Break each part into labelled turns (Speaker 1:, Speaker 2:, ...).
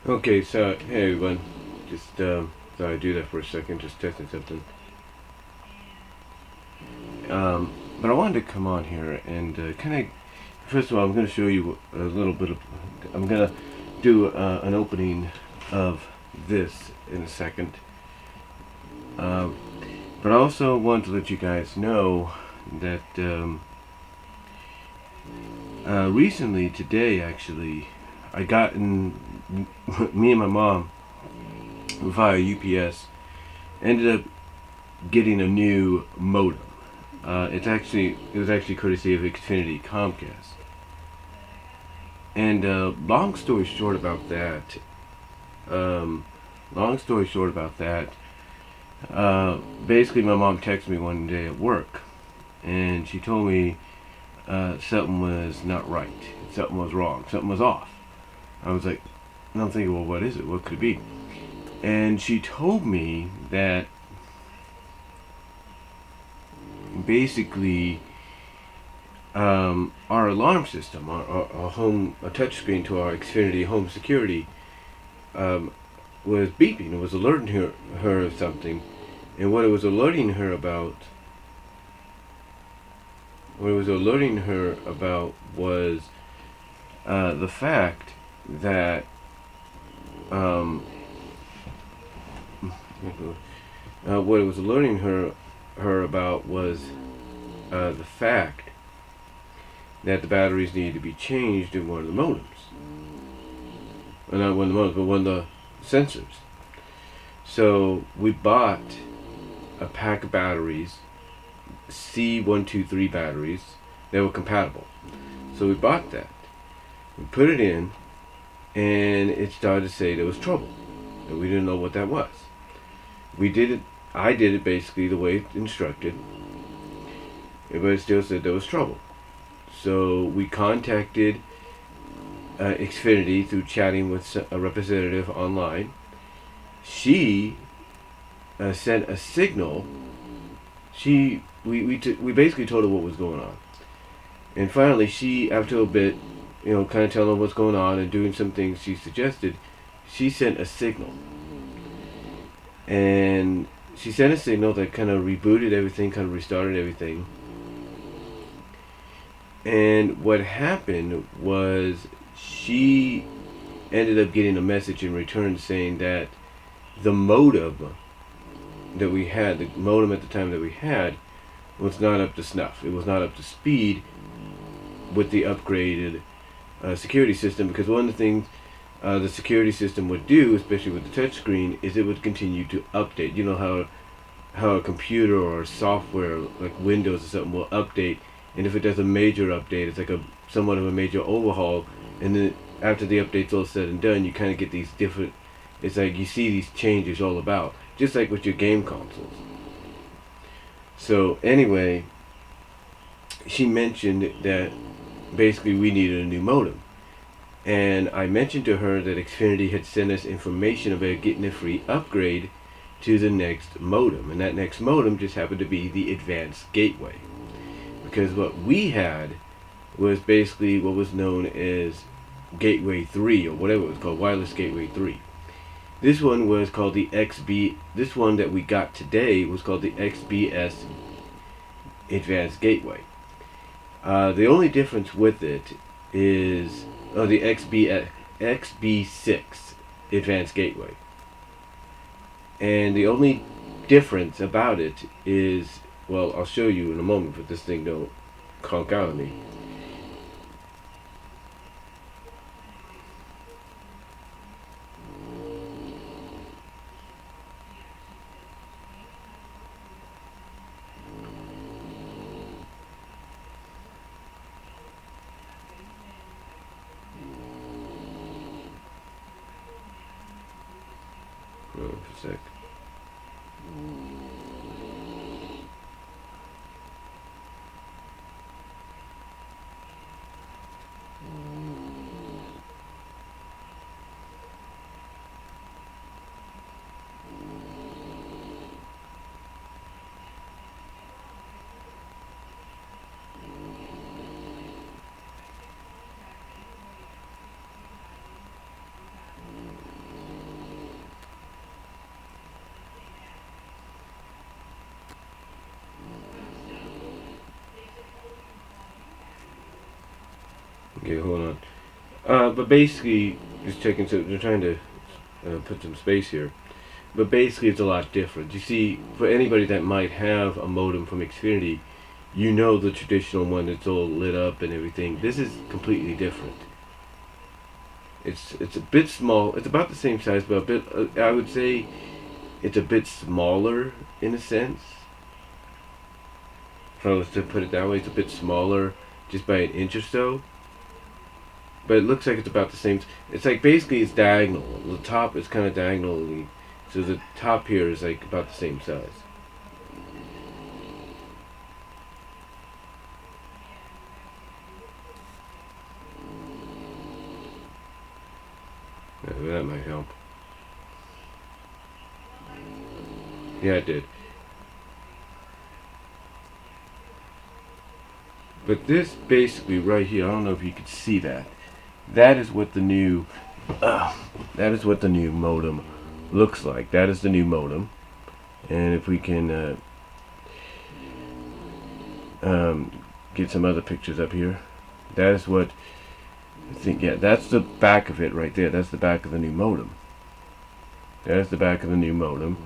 Speaker 1: Okay, so hey everyone, just thought I'd do that for a second, just testing something. But I wanted to come on here and kind of, first of all, I'm going to show you a little bit of, I'm going to do an opening of this in a second. Um, but I also want to let you guys know that recently, today actually, I got in, me and my mom via UPS ended up getting a new modem. It was actually courtesy of Xfinity Comcast. And long story short about that, um, long story short about that, basically my mom texted me one day at work, and she told me something was not right, something was wrong, something was off. I was like, and I'm thinking, well, what is it? What could it be? And she told me that basically our alarm system, our home, a touchscreen to our Xfinity home security, um, was beeping. It was alerting her of something, and what it was alerting her about, what it was alerting her about was the fact that what it was alerting her about was the fact that the batteries needed to be changed in one of the modems. Well, not one of the modems, but one of the sensors. So we bought a pack of batteries, C123 batteries, that were compatible. So we bought that. We put it in, and it started to say there was trouble. And we didn't know what that was. We did it, I did it basically the way it instructed, but it still said there was trouble. So we contacted Xfinity through chatting with a representative online. She sent a signal. We basically told her what was going on, and finally she, after a bit, kind of telling her what's going on and doing some things she suggested, she sent a signal, and she sent a signal that kind of rebooted everything, kind of restarted everything. And what happened was she ended up getting a message in return saying that the modem that we had, the modem at the time that we had, was not up to snuff. It was not up to speed with the upgraded security system, because one of the things the security system would do, especially with the touchscreen, is it would continue to update. You know how a computer or software like Windows or something will update, and if it does a major update, it's like a somewhat of a major overhaul, and then after the update's all said and done, you kind of get these different. It's like you see these changes all about, just like with your game consoles. So anyway, she mentioned that basically we needed a new modem. And I mentioned to her that Xfinity had sent us information about getting a free upgrade to the next modem. And that next modem just happened to be the advanced gateway. Because what we had was basically what was known as Gateway 3, or whatever it was called, Wireless Gateway 3. This one was called the this one that we got today was called the XBS Advanced Gateway. The only difference with it is the XB6 Advanced Gateway. And the only difference about it is, well, I'll show you in a moment, but this thing don't conk out on me. Hold on for a sec. Okay, hold on. But basically, just checking. So they're trying to put some space here. But basically, it's a lot different. You see, for anybody that might have a modem from Xfinity, you know the traditional one that's all lit up and everything. This is completely different. It's a bit small. It's about the same size, but a bit. I would say it's a bit smaller in a sense. If I was to put it that way, it's a bit smaller, just by an inch or so. But it looks like it's about the same. It's like basically it's diagonal. The top is kind of diagonally, so the top here is like about the same size. That might help. Yeah, it did. But this basically right here, I don't know if you could see that. That is what the new, that is what the new modem looks like. That is the new modem, and if we can get some other pictures up here, that is what I think. Yeah, that's the back of it right there. That's the back of the new modem. That's the back of the new modem.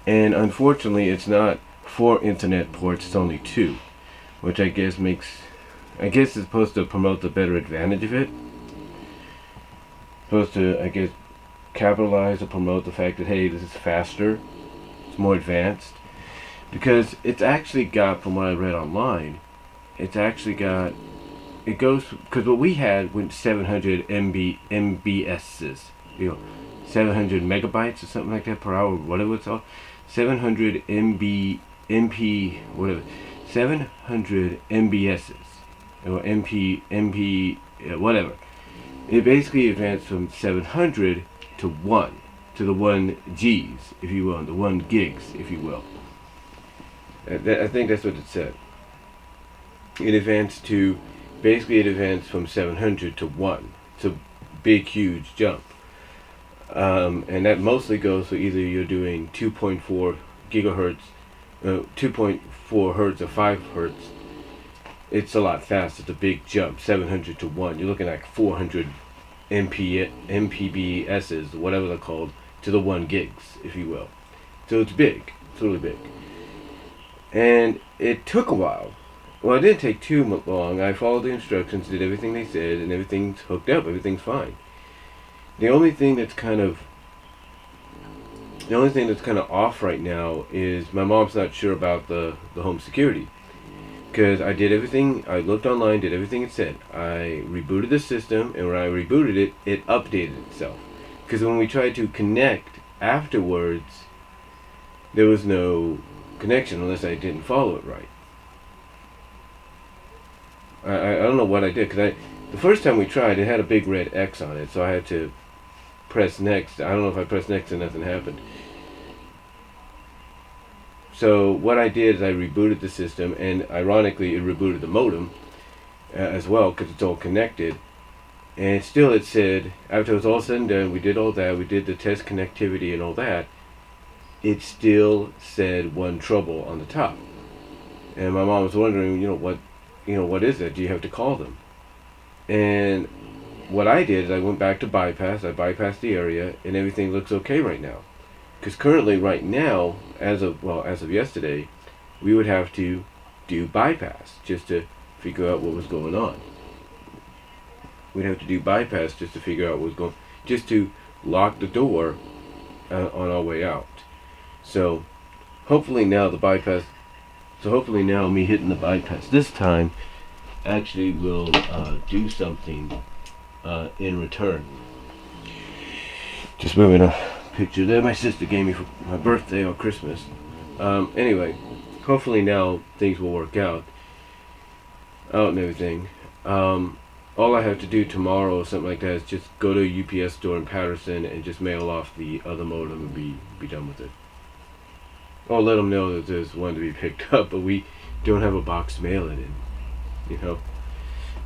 Speaker 1: And unfortunately, it's not 4 internet ports. It's only 2, which I guess it's supposed to promote the better advantage of it. Supposed to, I guess, capitalize or promote the fact that, hey, this is faster, it's more advanced. Because it's actually got, from what I read online, it goes, because what we had went 700 MBSs, 700 megabytes or something like that per hour, whatever it's all, 700 whatever, 700 MBSs, or whatever. It basically advanced from 700 to 1, to the 1 Gs, if you will, the 1 gigs, if you will. I think that's what it said. It advanced from 700 to 1. It's a big, huge jump. And that mostly goes for either you're doing 2.4 gigahertz, 2.4 hertz or 5 hertz. It's a lot faster. It's a big jump, 700 to 1. You're looking at 400 MPBSs, whatever they're called, to the 1 gigs, if you will. So it's big. It's really big. And it took a while. Well, it didn't take too long. I followed the instructions, did everything they said, and everything's hooked up. Everything's fine. The only thing that's kind of off right now is my mom's not sure about the home security. Because I did everything, I looked online, did everything it said. I rebooted the system, and when I rebooted it, it updated itself. Because when we tried to connect afterwards, there was no connection unless I didn't follow it right. I don't know what I did, because the first time we tried, it had a big red X on it, so I had to press next. I don't know if I pressed next and nothing happened. So what I did is I rebooted the system, and ironically it rebooted the modem as well, because it's all connected. And still it said, after it was all said and done, we did all that, we did the test connectivity and all that, it still said 1 trouble on the top. And my mom was wondering, what is that? Do you have to call them? And what I did is I went back to bypass. I bypassed the area, and everything looks okay right now. Because currently, right now, as of yesterday, we would have to do bypass just to figure out what was going on. We'd have to do bypass just to figure out what was going, just to lock the door on our way out. So hopefully now me hitting the bypass this time actually will do something in return. Just moving a picture there my sister gave me for my birthday or Christmas. Anyway, hopefully now things will work out and everything. All I have to do tomorrow or something like that is just go to a UPS store in Patterson and just mail off the other modem and be done with it. Or let them know that there's one to be picked up, but we don't have a box to mail it in,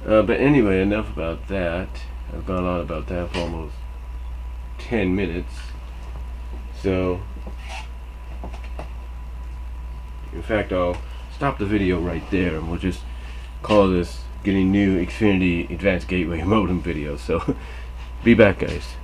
Speaker 1: But anyway, enough about that. I've gone on about that for almost 10 minutes. So, in fact, I'll stop the video right there, and we'll just call this getting new Xfinity Advanced Gateway modem videos. So be back, guys.